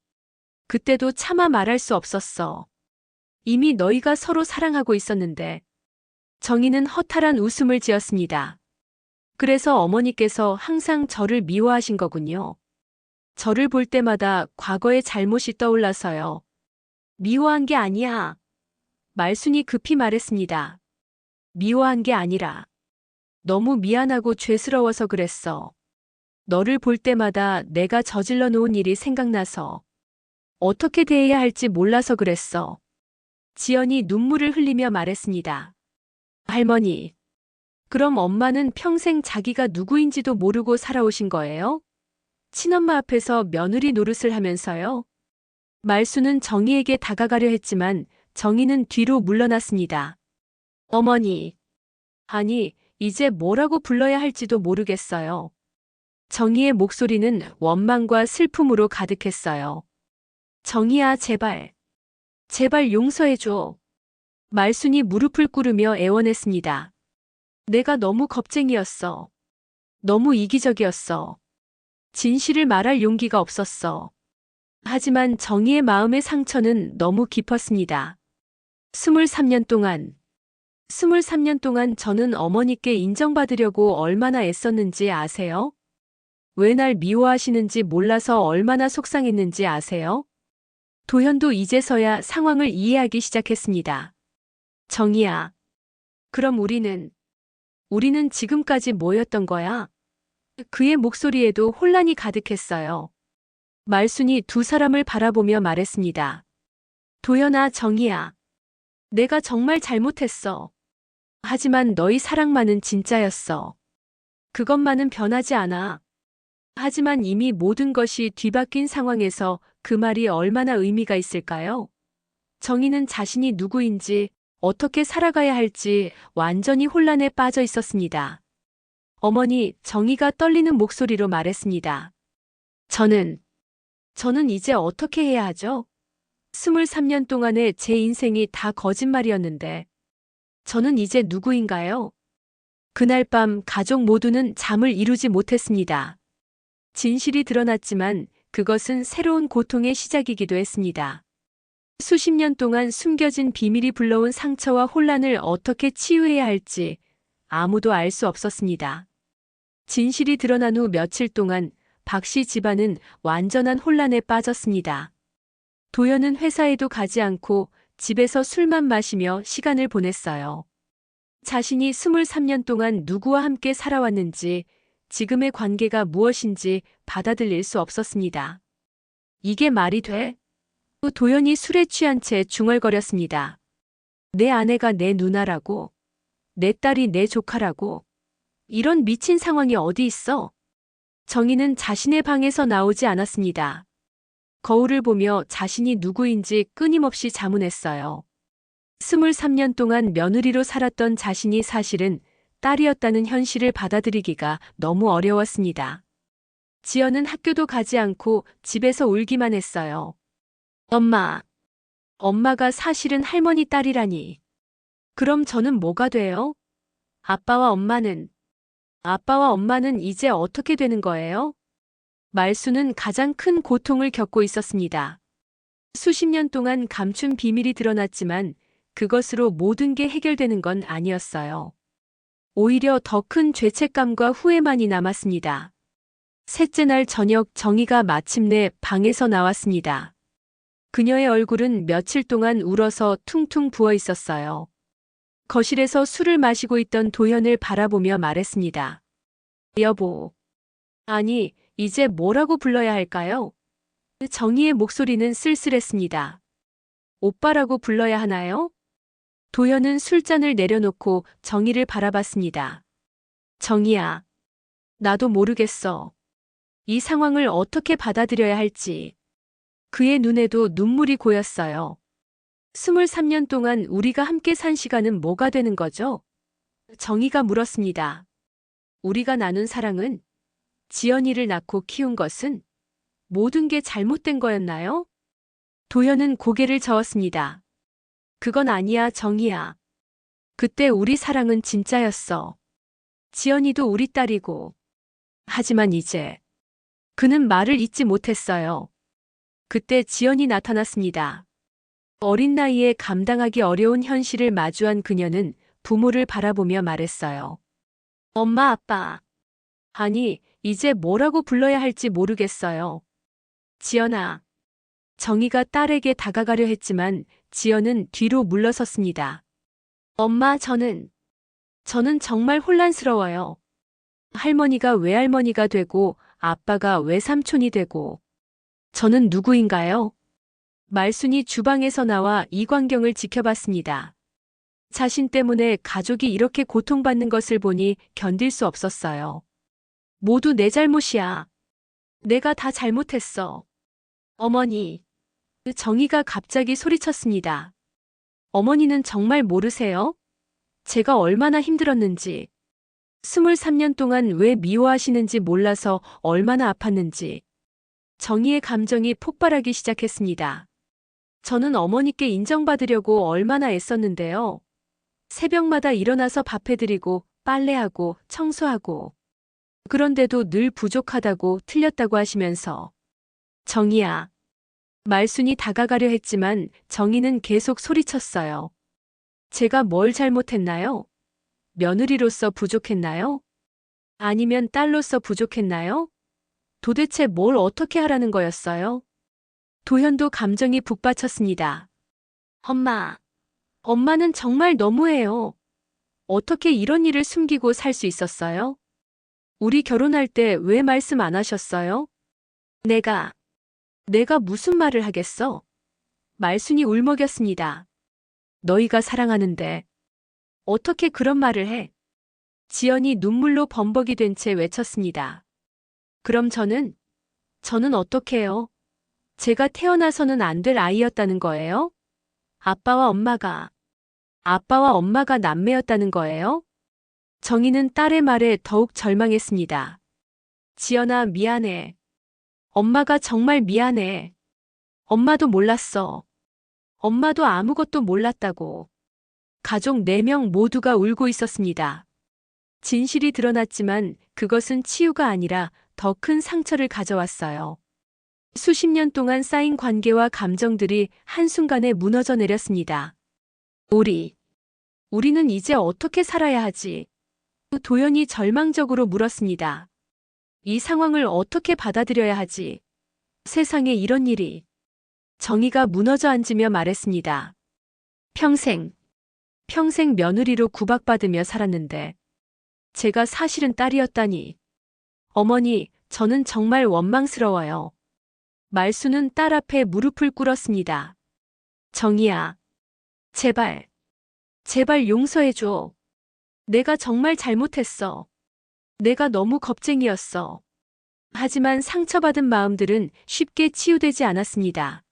차마 말할 수 없었어. 이미 너희가 서로 사랑하고 있었는데. 정희는 허탈한 웃음을 지었습니다. 그래서 어머니께서 항상 저를 미워하신 거군요. 저를 볼 때마다 과거의 잘못이 떠올라서요. 미워한 게 아니야. 말순이 급히 말했습니다. 미워한 게 아니라 너무 미안하고 죄스러워서 그랬어. 너를 볼 때마다 내가 저질러 놓은 일이 생각나서 어떻게 대해야 할지 몰라서 그랬어. 지연이 눈물을 흘리며 말했습니다. 할머니, 그럼 엄마는 평생 자기가 누구인지도 모르고 살아오신 거예요? 친엄마 앞에서 며느리 노릇을 하면서요? 말수는 정희에게 다가가려 했지만 정희는 뒤로 물러났습니다. 어머니, 아니, 이제 뭐라고 불러야 할지도 모르겠어요. 정희의 목소리는 원망과 슬픔으로 가득했어요. 정희야, 제발 용서해줘. 말순이 무릎을 꿇으며 애원했습니다. 내가 너무 겁쟁이였어. 너무 이기적이었어. 진실을 말할 용기가 없었어. 하지만 정희의 마음의 상처는 너무 깊었습니다. 23년 동안 저는 어머니께 인정받으려고 얼마나 애썼는지 아세요? 왜 날 미워하시는지 몰라서 얼마나 속상했는지 아세요? 도현도 이제서야 상황을 이해하기 시작했습니다. 정희야, 그럼 우리는 지금까지 뭐였던 거야? 그의 목소리에도 혼란이 가득했어요. 말순이 두 사람을 바라보며 말했습니다. 도현아, 정희야, 내가 정말 잘못했어. 하지만 너희 사랑만은 진짜였어. 그것만은 변하지 않아. 하지만 이미 모든 것이 뒤바뀐 상황에서 그 말이 얼마나 의미가 있을까요? 정희는 자신이 누구인지, 어떻게 살아가야 할지 완전히 혼란에 빠져 있었습니다. 어머니, 정희가 떨리는 목소리로 말했습니다. 저는 이제 어떻게 해야 하죠? 23년 동안의 제 인생이 다 거짓말이었는데, 저는 이제 누구인가요? 그날 밤 가족 모두는 잠을 이루지 못했습니다. 진실이 드러났지만 그것은 새로운 고통의 시작이기도 했습니다. 수십 년 동안 숨겨진 비밀이 불러온 상처와 혼란을 어떻게 치유해야 할지 아무도 알 수 없었습니다. 진실이 드러난 후 며칠 동안 박 씨 집안은 완전한 혼란에 빠졌습니다. 도연은 회사에도 가지 않고 집에서 술만 마시며 시간을 보냈어요. 자신이 23년 동안 누구와 함께 살아왔는지, 지금의 관계가 무엇인지 받아들일 수 없었습니다. 이게 말이 돼? 도연이 술에 취한 채 중얼거렸습니다. 내 아내가 내 누나라고, 내 딸이 내 조카라고, 이런 미친 상황이 어디 있어? 정희는 자신의 방에서 나오지 않았습니다. 거울을 보며 자신이 누구인지 끊임없이 자문했어요. 23년 동안 며느리로 살았던 자신이 사실은 딸이었다는 현실을 받아들이기가 너무 어려웠습니다. 지연은 학교도 가지 않고 집에서 울기만 했어요. 엄마가 사실은 할머니 딸이라니. 그럼 저는 뭐가 돼요? 아빠와 엄마는 이제 어떻게 되는 거예요? 말수는 가장 큰 고통을 겪고 있었습니다. 수십 년 동안 감춘 비밀이 드러났지만 그것으로 모든 게 해결되는 건 아니었어요. 오히려 더 큰 죄책감과 후회만이 남았습니다. 셋째 날 저녁 정희가 마침내 방에서 나왔습니다. 그녀의 얼굴은 며칠 동안 울어서 퉁퉁 부어 있었어요. 거실에서 술을 마시고 있던 도현을 바라보며 말했습니다. 여보, 아니, 이제 뭐라고 불러야 할까요? 정희의 목소리는 쓸쓸했습니다. 오빠라고 불러야 하나요? 도현은 술잔을 내려놓고 정희를 바라봤습니다. 정희야, 나도 모르겠어. 이 상황을 어떻게 받아들여야 할지. 그의 눈에도 눈물이 고였어요. 23년 동안 우리가 함께 산 시간은 뭐가 되는 거죠? 정희가 물었습니다. 우리가 나눈 사랑은, 지연이를 낳고 키운 것은 모든 게 잘못된 거였나요? 도연은 고개를 저었습니다. 그건 아니야, 정희야. 그때 우리 사랑은 진짜였어. 지연이도 우리 딸이고. 하지만 이제 그는 말을 잇지 못했어요. 그때 지연이 나타났습니다. 어린 나이에 감당하기 어려운 현실을 마주한 그녀는 부모를 바라보며 말했어요. 엄마, 아빠. 아니, 이제 뭐라고 불러야 할지 모르겠어요. 지연아. 정희가 딸에게 다가가려 했지만 지연은 뒤로 물러섰습니다. 엄마, 저는 정말 혼란스러워요. 할머니가 외할머니가 되고 아빠가 외삼촌이 되고 저는 누구인가요? 말순이 주방에서 나와 이 광경을 지켜봤습니다. 자신 때문에 가족이 이렇게 고통받는 것을 보니 견딜 수 없었어요. 모두 내 잘못이야. 내가 다 잘못했어. 어머니. 정희가 갑자기 소리쳤습니다. 어머니는 정말 모르세요? 제가 얼마나 힘들었는지, 23년 동안 왜 미워하시는지 몰라서 얼마나 아팠는지. 정희의 감정이 폭발하기 시작했습니다. 저는 어머니께 인정받으려고 얼마나 애썼는데요. 새벽마다 일어나서 밥 해드리고 빨래하고 청소하고. 그런데도 늘 부족하다고 틀렸다고 하시면서. 정희야. 말순이 다가가려 했지만 정희는 계속 소리쳤어요. 제가 뭘 잘못했나요? 며느리로서 부족했나요? 아니면 딸로서 부족했나요? 도대체 뭘 어떻게 하라는 거였어요? 도현도 감정이 북받쳤습니다. 엄마는 정말 너무해요. 어떻게 이런 일을 숨기고 살 수 있었어요? 우리 결혼할 때 왜 말씀 안 하셨어요? 내가 무슨 말을 하겠어? 말순이 울먹였습니다. 너희가 사랑하는데 어떻게 그런 말을 해? 지연이 눈물로 범벅이 된 채 외쳤습니다. 그럼 저는 어떡해요? 제가 태어나서는 안 될 아이였다는 거예요? 아빠와 엄마가 남매였다는 거예요? 정희는 딸의 말에 더욱 절망했습니다. 지연아, 미안해. 엄마가 정말 미안해. 엄마도 몰랐어. 엄마도 아무것도 몰랐다고. 가족 4명 모두가 울고 있었습니다. 진실이 드러났지만 그것은 치유가 아니라 더 큰 상처를 가져왔어요. 수십 년 동안 쌓인 관계와 감정들이 한순간에 무너져 내렸습니다. 우리는 이제 어떻게 살아야 하지? 도연이 절망적으로 물었습니다. 이 상황을 어떻게 받아들여야 하지? 세상에 이런 일이. 정희가 무너져 앉으며 말했습니다. 평생 며느리로 구박받으며 살았는데 제가 사실은 딸이었다니. 어머니, 저는 정말 원망스러워요. 말수는 딸 앞에 무릎을 꿇었습니다. 정희야, 제발 용서해줘. 내가 정말 잘못했어. 내가 너무 겁쟁이였어. 하지만 상처받은 마음들은 쉽게 치유되지 않았습니다.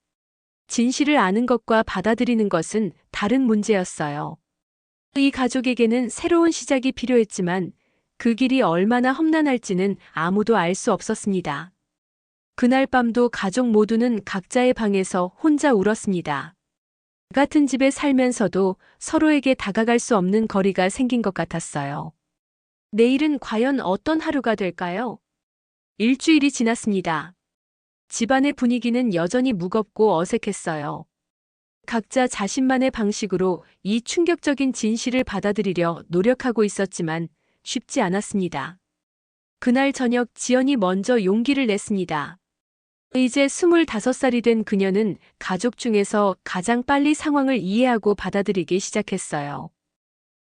진실을 아는 것과 받아들이는 것은 다른 문제였어요. 이 가족에게는 새로운 시작이 필요했지만 그 길이 얼마나 험난할지는 아무도 알 수 없었습니다. 그날 밤도 가족 모두는 각자의 방에서 혼자 울었습니다. 같은 집에 살면서도 서로에게 다가갈 수 없는 거리가 생긴 것 같았어요. 내일은 과연 어떤 하루가 될까요? 일주일이 지났습니다. 집안의 분위기는 여전히 무겁고 어색했어요. 각자 자신만의 방식으로 이 충격적인 진실을 받아들이려 노력하고 있었지만 쉽지 않았습니다. 그날 저녁 지연이 먼저 용기를 냈습니다. 이제 25살이 된 그녀는 가족 중에서 가장 빨리 상황을 이해하고 받아들이기 시작했어요.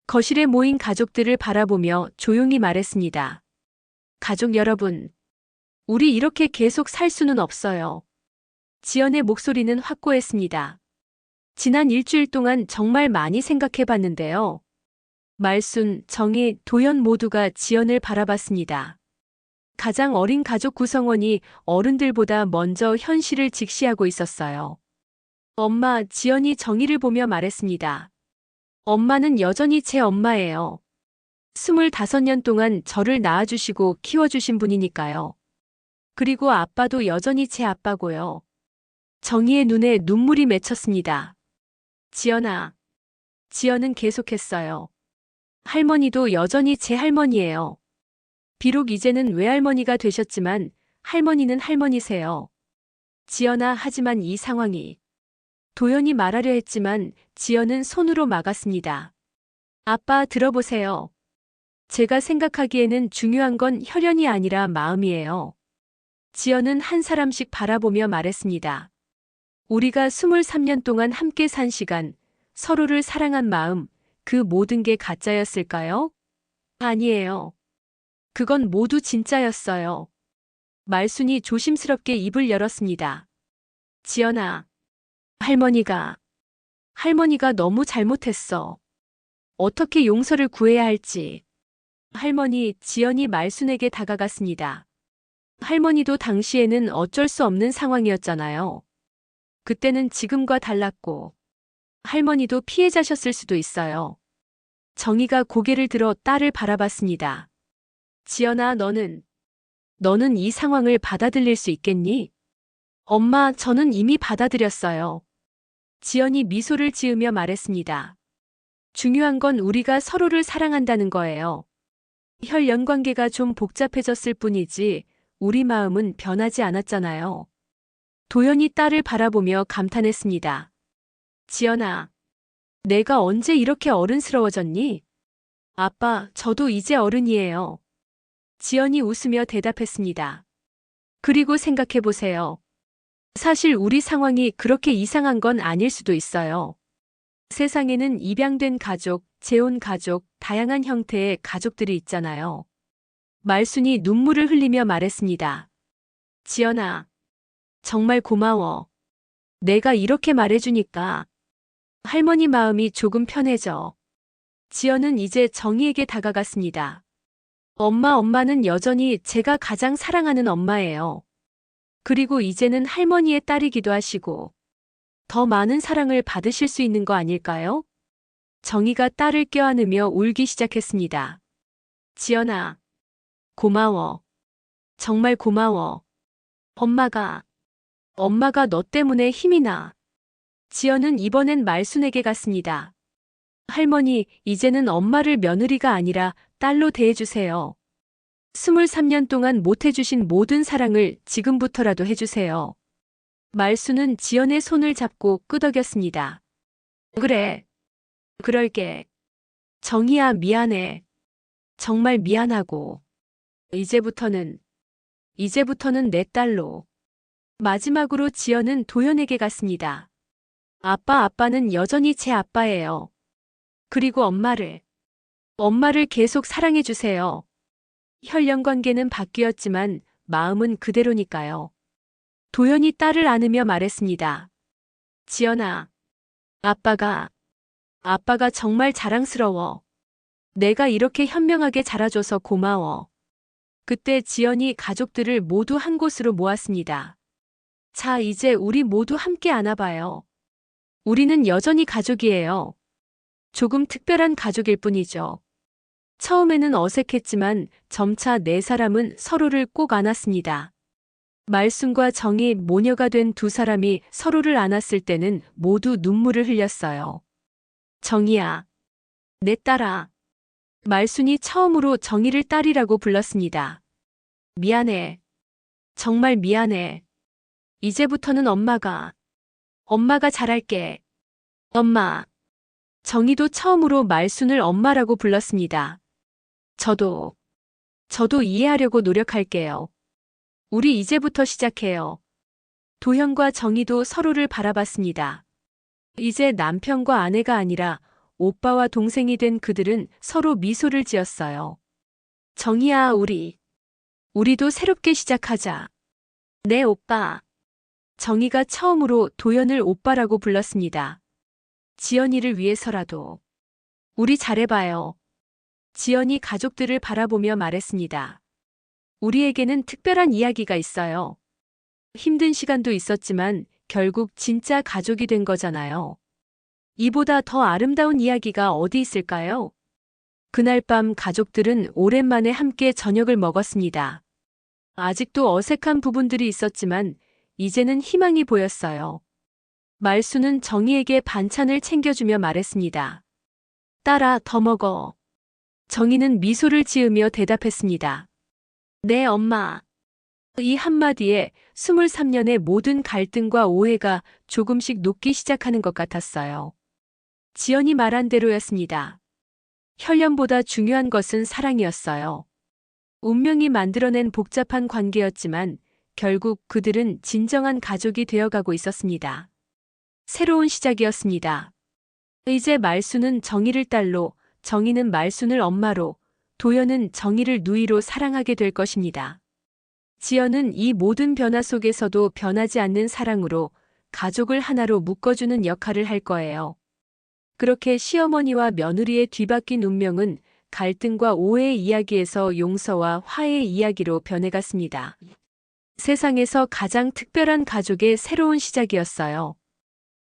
거실에 모인 가족들을 바라보며 조용히 말했습니다. 가족 여러분, 우리 이렇게 계속 살 수는 없어요. 지연의 목소리는 확고했습니다. 지난 일주일 동안 정말 많이 생각해 봤는데요. 말순, 정희, 도연 모두가 지연을 바라봤습니다. 가장 어린 가족 구성원이 어른들보다 먼저 현실을 직시하고 있었어요. 엄마, 지연이 정희를 보며 말했습니다. 엄마는 여전히 제 엄마예요. 25년 동안 저를 낳아주시고 키워주신 분이니까요. 그리고 아빠도 여전히 제 아빠고요. 정희의 눈에 눈물이 맺혔습니다. 지연아. 지연은 계속했어요. 할머니도 여전히 제 할머니예요. 비록 이제는 외할머니가 되셨지만 할머니는 할머니세요. 지연아, 하지만 이 상황이. 도연이 말하려 했지만 지연은 손으로 막았습니다. 아빠, 들어보세요. 제가 생각하기에는 중요한 건 혈연이 아니라 마음이에요. 지연은 한 사람씩 바라보며 말했습니다. 우리가 23년 동안 함께 산 시간, 서로를 사랑한 마음, 그 모든 게 가짜였을까요? 아니에요. 그건 모두 진짜였어요. 말순이 조심스럽게 입을 열었습니다. 지연아, 할머니가 너무 잘못했어. 어떻게 용서를 구해야 할지. 할머니, 지연이 말순에게 다가갔습니다. 할머니도 당시에는 어쩔 수 없는 상황이었잖아요. 그때는 지금과 달랐고, 할머니도 피해자셨을 수도 있어요. 정희가 고개를 들어 딸을 바라봤습니다. 지연아, 너는 이 상황을 받아들일 수 있겠니? 엄마, 저는 이미 받아들였어요. 지연이 미소를 지으며 말했습니다. 중요한 건 우리가 서로를 사랑한다는 거예요. 혈연 관계가 좀 복잡해졌을 뿐이지 우리 마음은 변하지 않았잖아요. 도연이 딸을 바라보며 감탄했습니다. 지연아, 내가 언제 이렇게 어른스러워졌니? 아빠, 저도 이제 어른이에요. 지연이 웃으며 대답했습니다. 그리고 생각해보세요. 사실 우리 상황이 그렇게 이상한 건 아닐 수도 있어요. 세상에는 입양된 가족, 재혼 가족, 다양한 형태의 가족들이 있잖아요. 말순이 눈물을 흘리며 말했습니다. 지연아, 정말 고마워. 내가 이렇게 말해주니까 할머니 마음이 조금 편해져. 지연은 이제 정희에게 다가갔습니다. 엄마는 여전히 제가 가장 사랑하는 엄마예요. 그리고 이제는 할머니의 딸이기도 하시고, 더 많은 사랑을 받으실 수 있는 거 아닐까요? 정희가 딸을 껴안으며 울기 시작했습니다. 지연아, 고마워. 정말 고마워. 엄마가 너 때문에 힘이 나. 지연은 이번엔 말순에게 갔습니다. 할머니, 이제는 엄마를 며느리가 아니라 딸로 대해주세요. 23년 동안 못해주신 모든 사랑을 지금부터라도 해주세요. 말순은 지연의 손을 잡고 끄덕였습니다. 그래. 그럴게. 정희야, 미안해. 정말 미안하고. 이제부터는 내 딸로. 마지막으로 지연은 도연에게 갔습니다. 아빠는 여전히 제 아빠예요. 그리고 엄마를 계속 사랑해주세요. 혈연 관계는 바뀌었지만 마음은 그대로니까요. 도연이 딸을 안으며 말했습니다. 지연아, 아빠가 정말 자랑스러워. 내가 이렇게 현명하게 자라줘서 고마워. 그때 지연이 가족들을 모두 한 곳으로 모았습니다. 자, 이제 우리 모두 함께 안아봐요. 우리는 여전히 가족이에요. 조금 특별한 가족일 뿐이죠. 처음에는 어색했지만 점차 네 사람은 서로를 꼭 안았습니다. 말순과 정이 모녀가 된 두 사람이 서로를 안았을 때는 모두 눈물을 흘렸어요. 정희야, 내 딸아. 말순이 처음으로 정희를 딸이라고 불렀습니다. 미안해. 정말 미안해. 이제부터는 엄마가 잘할게. 엄마. 정희도 처음으로 말순을 엄마라고 불렀습니다. 저도 이해하려고 노력할게요. 우리 이제부터 시작해요. 도현과 정희도 서로를 바라봤습니다. 이제 남편과 아내가 아니라 오빠와 동생이 된 그들은 서로 미소를 지었어요. 정희야, 우리도 새롭게 시작하자. 네, 오빠. 정희가 처음으로 도연을 오빠라고 불렀습니다. 지연이를 위해서라도. 우리 잘해봐요. 지연이 가족들을 바라보며 말했습니다. 우리에게는 특별한 이야기가 있어요. 힘든 시간도 있었지만 결국 진짜 가족이 된 거잖아요. 이보다 더 아름다운 이야기가 어디 있을까요? 그날 밤 가족들은 오랜만에 함께 저녁을 먹었습니다. 아직도 어색한 부분들이 있었지만 이제는 희망이 보였어요. 말수는 정희에게 반찬을 챙겨주며 말했습니다. 딸아, 더 먹어. 정희는 미소를 지으며 대답했습니다. 네, 엄마. 이 한마디에 23년의 모든 갈등과 오해가 조금씩 녹기 시작하는 것 같았어요. 지연이 말한 대로였습니다. 혈연보다 중요한 것은 사랑이었어요. 운명이 만들어낸 복잡한 관계였지만 결국 그들은 진정한 가족이 되어가고 있었습니다. 새로운 시작이었습니다. 이제 말수는 정희를 딸로, 정희는 말순을 엄마로, 도연은 정희를 누이로 사랑하게 될 것입니다. 지연은 이 모든 변화 속에서도 변하지 않는 사랑으로 가족을 하나로 묶어주는 역할을 할 거예요. 그렇게 시어머니와 며느리의 뒤바뀐 운명은 갈등과 오해의 이야기에서 용서와 화해의 이야기로 변해갔습니다. 세상에서 가장 특별한 가족의 새로운 시작이었어요.